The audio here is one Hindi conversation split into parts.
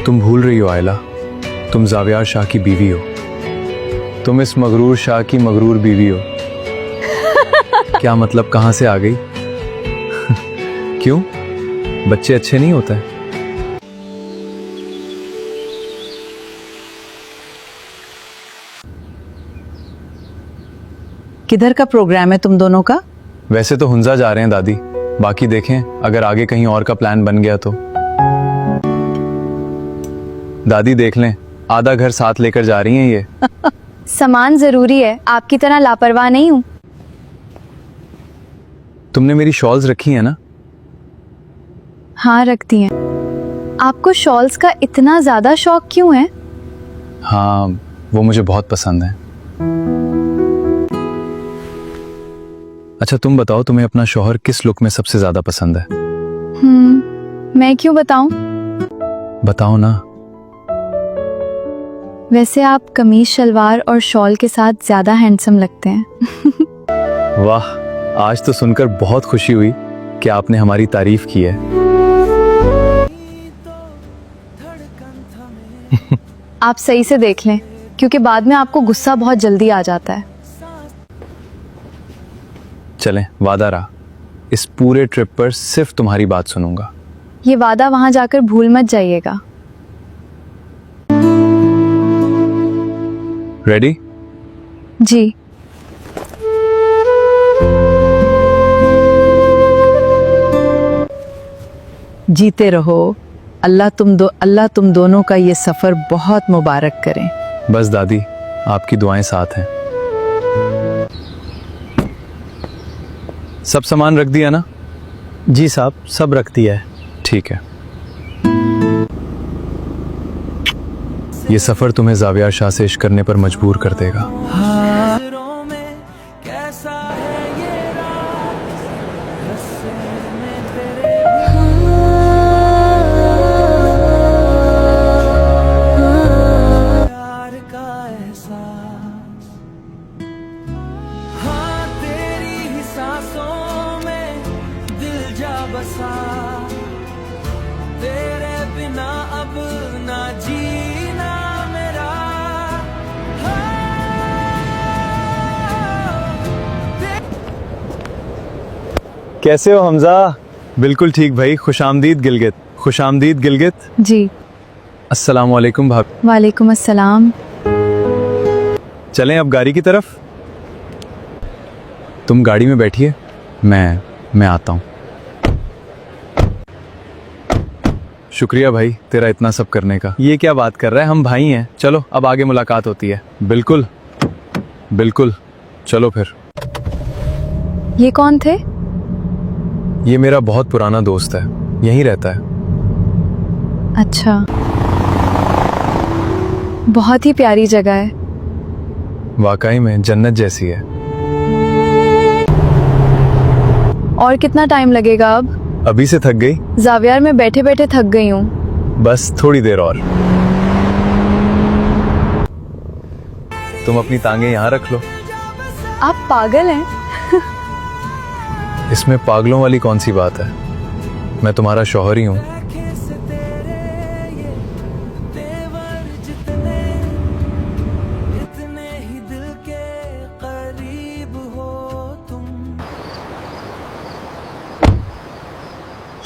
तुम भूल रही हो आयला, तुम जावियार शाह की बीवी हो। तुम इस मगरूर शाह की मगरूर बीवी हो। क्या मतलब, कहाँ से आ गई? क्यों, बच्चे अच्छे नहीं होते हैं? किधर का प्रोग्राम है तुम दोनों का? वैसे तो हुंजा जा रहे हैं दादी, बाकी देखें अगर आगे कहीं और का प्लान बन गया तो। दादी देख लें, आधा घर साथ लेकर जा रही हैं ये। सामान जरूरी है, आपकी तरह लापरवाह नहीं हूँ। तुमने मेरी शॉल्स रखी है ना? हाँ रखती हैं। आपको शॉल्स का इतना ज्यादा शौक क्यों है? हाँ, वो मुझे बहुत पसंद है। अच्छा तुम बताओ, तुम्हें अपना शौहर किस लुक में सबसे ज्यादा पसंद है? मैं क्यों बताऊं? बताओ ना। वैसे आप कमीज शलवार और शॉल के साथ ज्यादा हैंडसम लगते हैं। वाह, आज तो सुनकर बहुत खुशी हुई कि आपने हमारी तारीफ की है। आप सही से देख लें, क्योंकि बाद में आपको गुस्सा बहुत जल्दी आ जाता है। चलें, वादा रहा, इस पूरे ट्रिप पर सिर्फ तुम्हारी बात सुनूंगा। ये वादा वहां जाकर भूल मत जाइएगा। रेडी? जी। जीते रहो। अल्लाह तुम दोनों का ये सफर बहुत मुबारक करें। बस दादी, आपकी दुआएं साथ हैं। सब सामान रख दिया ना? जी साहब, सब रख दिया है। ठीक है। ये सफर तुम्हें जावियार शाह से इश्क करने पर मजबूर कर देगा। तेरे बिना अब ना जीना मेरा। कैसे हो हमजा? बिल्कुल ठीक भाई, खुशामदीद गिलगित। खुशामदीद गिलगित। जी। अस्सलाम वालेकुम भाभी। वालेकुम अस्सलाम। चलें अब गाड़ी की तरफ। तुम गाड़ी में बैठिए, मैं आता हूँ। शुक्रिया भाई तेरा इतना सब करने का। ये क्या बात कर रहा है, हम भाई हैं। चलो अब आगे मुलाकात होती है। बिल्कुल बिल्कुल, चलो फिर। ये कौन थे? ये मेरा बहुत पुराना दोस्त है, यहीं रहता है। अच्छा, बहुत ही प्यारी जगह है। वाकई में जन्नत जैसी है। और कितना टाइम लगेगा अब? अभी से थक गई? जावियार में बैठे बैठे थक गई हूँ। बस थोड़ी देर और। तुम अपनी टांगे यहाँ रख लो। आप पागल हैं? इसमें पागलों वाली कौन सी बात है? मैं तुम्हारा शौहर ही हूँ।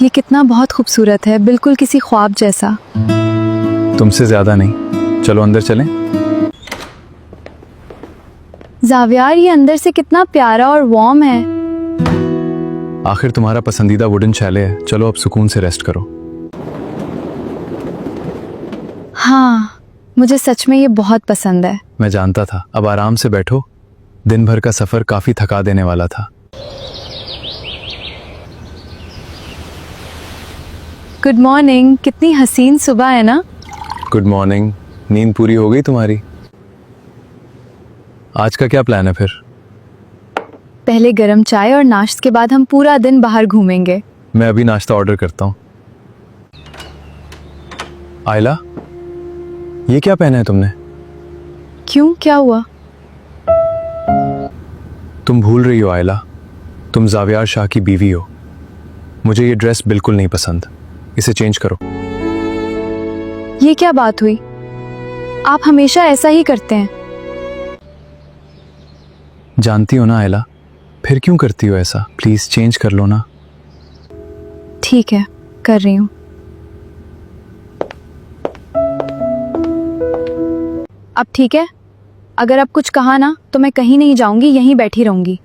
ये कितना बहुत खूबसूरत है, बिल्कुल किसी ख्वाब जैसा। तुमसे ज्यादा नहीं। चलो अंदर चलें। जावियार, ये अंदर से कितना प्यारा और वार्म है। आखिर तुम्हारा पसंदीदा वुडन शैले है। चलो अब सुकून से रेस्ट करो। हाँ, मुझे सच में ये बहुत पसंद है। मैं जानता था। अब आराम से बैठो, दिन भर का सफर काफी थका देने वाला था। Good morning. कितनी हसीन सुबह है ना? Good morning. नींद पूरी हो गई तुम्हारी? आज का क्या प्लान है फिर? पहले गरम चाय और नाश्ते के बाद हम पूरा दिन बाहर घूमेंगे। मैं अभी नाश्ता ऑर्डर करता हूँ। आयला, ये क्या पहना है तुमने? क्यों, क्या हुआ? तुम भूल रही हो आयला, तुम जावियार शाह की बीवी हो। मुझे ये ड्रेस बिल्कुल नहीं पसंद, इसे चेंज करो। ये क्या बात हुई? आप हमेशा ऐसा ही करते हैं। जानती हो ना आयला, फिर क्यों करती हो ऐसा? प्लीज चेंज कर लो ना। ठीक है, कर रही हूँ। अब ठीक है? अगर अब कुछ कहा ना तो मैं कहीं नहीं जाऊंगी, यहीं बैठी रहूंगी।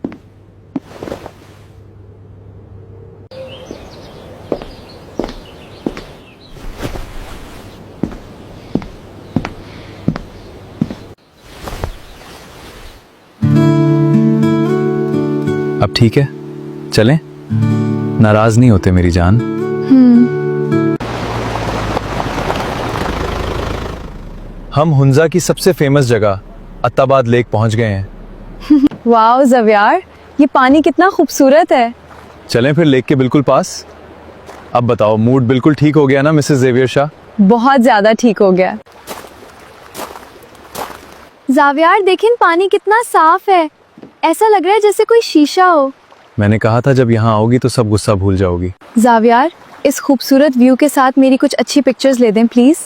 अब ठीक है, चलें? नाराज नहीं होते मेरी जान? हम हुंजा की सबसे फेमस जगह अत्ताबाद लेक पहुंच गए हैं। वाओ ज़वियार, ये पानी कितना खूबसूरत है। चलें फिर लेक के बिल्कुल पास। अब बताओ, मूड बिल्कुल ठीक हो गया ना मिसेस जेवियर शाह? बहुत ज्यादा ठीक हो गया। ज़ावियार देखें, पानी कितना साफ है। ऐसा लग रहा है जैसे कोई शीशा हो। मैंने कहा था जब यहाँ आओगी तो सब गुस्सा भूल जाओगी। ज़ावियार, इस खूबसूरत व्यू के साथ मेरी कुछ अच्छी पिक्चर्स ले दें प्लीज।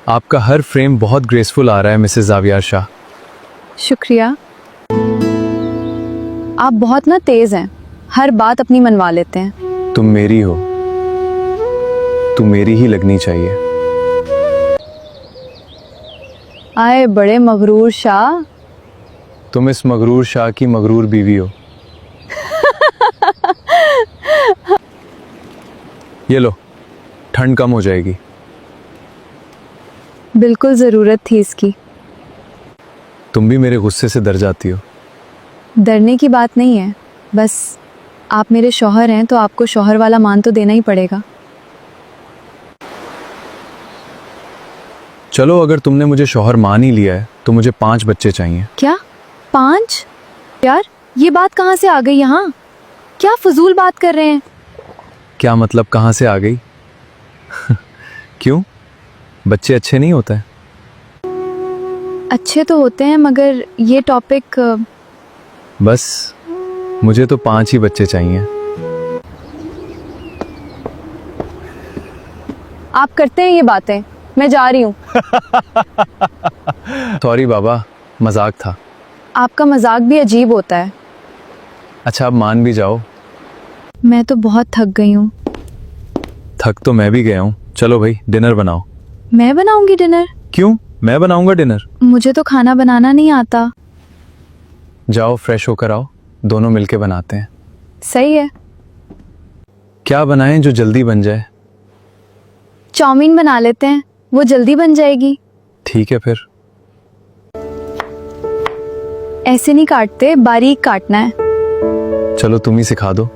आपका हर फ्रेम बहुत ग्रेसफुल आ रहा है मिसेस जावियर शाह। शुक्रिया। आप बहुत ना तेज हैं, हर बात अपनी मनवा लेते हैं। तुम मेरी हो, तुम मेरी ही लगनी चाहिए। आए बड़े मगरूर शाह। तुम इस मगरूर शाह की मगरूर बीवी हो। ये लो, ठंड कम हो जाएगी। बिल्कुल ज़रूरत थी इसकी। तुम भी मेरे गुस्से से डर जाती हो। डरने की बात नहीं है, बस आप मेरे शौहर हैं तो आपको शौहर वाला मान तो देना ही पड़ेगा। चलो, अगर तुमने मुझे शौहर मान ही लिया है तो मुझे 5 बच्चे चाहिए। क्या 5? यार ये बात कहाँ से आ गई यहाँ? क्या फजूल बात कर रहे हैं? क्या मतलब कहाँ से आ गई? क्यों, बच्चे अच्छे नहीं होते हैं? अच्छे तो होते हैं मगर ये टॉपिक। बस मुझे तो 5 ही बच्चे चाहिए। आप करते हैं ये बातें, मैं जा रही हूँ। सॉरी बाबा, मजाक था। आपका मजाक भी अजीब होता है। अच्छा, अब मान भी जाओ। मैं तो बहुत थक गई हूँ। थक तो मैं भी गया हूँ। चलो भाई, डिनर बनाओ। मैं बनाऊंगी डिनर? क्यों, मैं बनाऊंगा डिनर। मुझे तो खाना बनाना नहीं आता। जाओ फ्रेश होकर आओ, दोनों मिलके बनाते हैं। सही है। क्या बनाएं जो जल्दी बन जाए? चाउमीन बना लेते हैं, वो जल्दी बन जाएगी। ठीक है फिर। ऐसे नहीं काटते, बारीक काटना है। चलो तुम ही सिखा दो।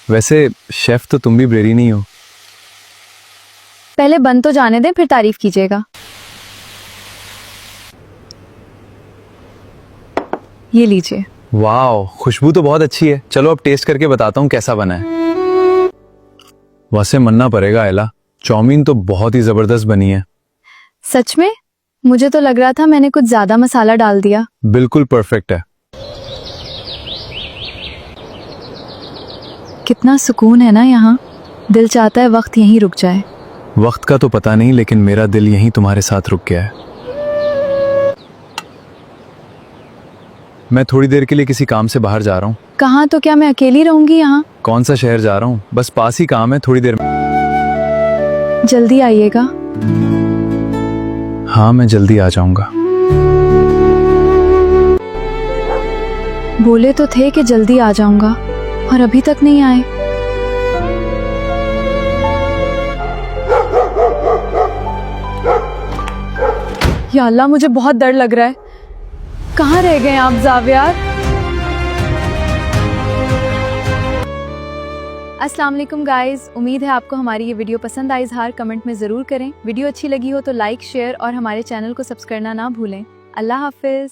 वैसे शेफ तो तुम भी ब्रेरी नहीं हो। पहले बन तो जाने दें, फिर तारीफ कीजिएगा। ये लीजिए। वाह, खुशबू तो बहुत अच्छी है। चलो अब टेस्ट करके बताता हूँ कैसा बना है। वैसे मानना पड़ेगा आयला, चाउमीन तो बहुत ही जबरदस्त बनी है। सच में? मुझे तो लग रहा था मैंने कुछ ज्यादा मसाला डाल दिया। बिल्कुल परफेक्ट है। कितना सुकून है ना यहाँ। दिल चाहता है वक्त यहीं रुक जाए। वक्त का तो पता नहीं, लेकिन मेरा दिल यहीं तुम्हारे साथ रुक गया है। मैं थोड़ी देर के लिए किसी काम से बाहर जा रहा हूँ। कहाँ? तो क्या मैं अकेली रहूंगी यहाँ? कौन सा शहर जा रहा हूँ, बस पास ही काम है, थोड़ी देर में। जल्दी आइएगा। हाँ, मैं जल्दी आ जाऊंगा। बोले तो थे कि जल्दी आ जाऊंगा और अभी तक नहीं आए। या अल्लाह, मुझे बहुत डर लग रहा है। कहाँ रह गए आप ज़ावियार? अस्सलाम वालेकुम गाइस, उम्मीद है आपको हमारी ये वीडियो पसंद आई। इजहार कमेंट में ज़रूर करें। वीडियो अच्छी लगी हो तो लाइक, शेयर और हमारे चैनल को सब्सक्राइब करना ना भूलें। अल्लाह हाफिज़।